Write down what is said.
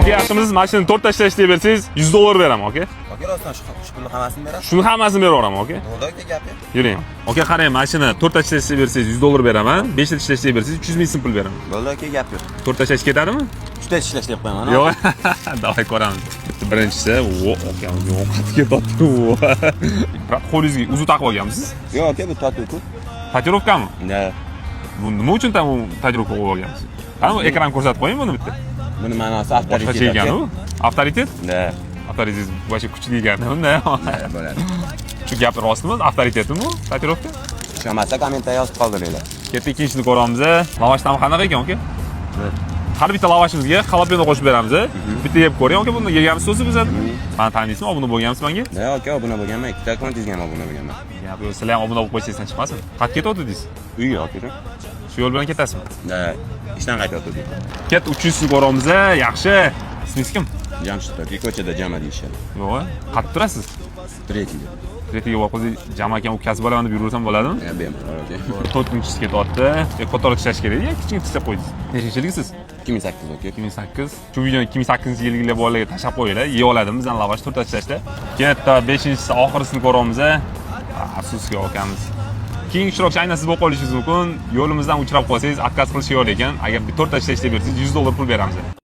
Aka yaxshimisiz? Mashinani 4 ta ishlatishga bersangiz $100 beraman, aka. Aka rostdan shu pulni hammasini berasiz. Shuni hammasini beraveraman, aka. To'g'ri aka gapi. Yuring. Aka qarang, mashina 4 ta ishlashga bersangiz $100 beraman, 5 ta ishlashga bersangiz 300 ming so'm pul beraman. Bo'ldi aka gap yo'q. 4 ta ishlash ketadimi? 3 ta ishlash deb qo'yaman. Yo'q. Davay ko'ramiz. Birinchisi, aka, yo'qotib ketdi. Qo'lingizga uzun taqib olganmisiz? Yo'q aka, bu tatuku. Tatuirovkami? Da. Bu nima uchun tam tatuirovka qo'yib olgansiz? Qani ekran ko'rsatib qo'ying buni bitta. Buni ma'nosi avtoritet. Boshqacha ekan-ku. Avtoritet? Da. Avtoritet bo'yicha kuchli ekan, unda. Bo'ladi. Shu gap rostmi? Avtoritetmi bu tatuirovka? Ishonmasa kommentda yozib qoldiringlar. Katta ikkinchisini ko'ramiz. Lavashdan qanaqa ekan, aka? Har bitta lavashimizga xalapeno qo'shib beramiz. Bitta yeb ko'ring, aka, buni yegansiz so'zi bizada. Meni taniysizmi? Obuna bo'lgansiz menga? Yo'q aka, obuna bo'lganman. Ikkita akkauntingizga ham obuna bo'lganman. Gap yo'q, sizlar ham obuna bo'lib qo'ysangizdan chiqmasin. Qayerga ketyapti deysiz? Uyga aka. Shu yo'l bilan ketasizmi? Da. Ishdan qaytyapti. Ket 300 ko'ramiz. Yaxshi. Ismingiz kim? Jamshid aka, ko'chada Jama deyishadi. Yo'q, qayerda turasiz? Tretiyda. Tretiga borib Jama akam o'tkazib olaman deb yuraversam bo'ladimi? Ya, bemalol aka. 4-inchisi ketyapti. Qatorga ishlash kerak. Kichkina tishlab qo'ydingiz. Nechinchilisiz? 2008 aka. 2008. Shu videoni 2008-yilgilar bolalarga tashab qo'yinglar. Yeya oladimi bizdan lavash 4 ta ishlashda. Keyin 5-inchisi oxirisini ko'ramiz. Afsuski akamiz. Keyin ishtirokchi aynan siz bo'lib qolishingiz mumkin. Yo'limizdan uchrab qolsangiz, отказ qilish yo'q ekan. Agar 4 ta ishlashga bersangiz $100 pul beramiz.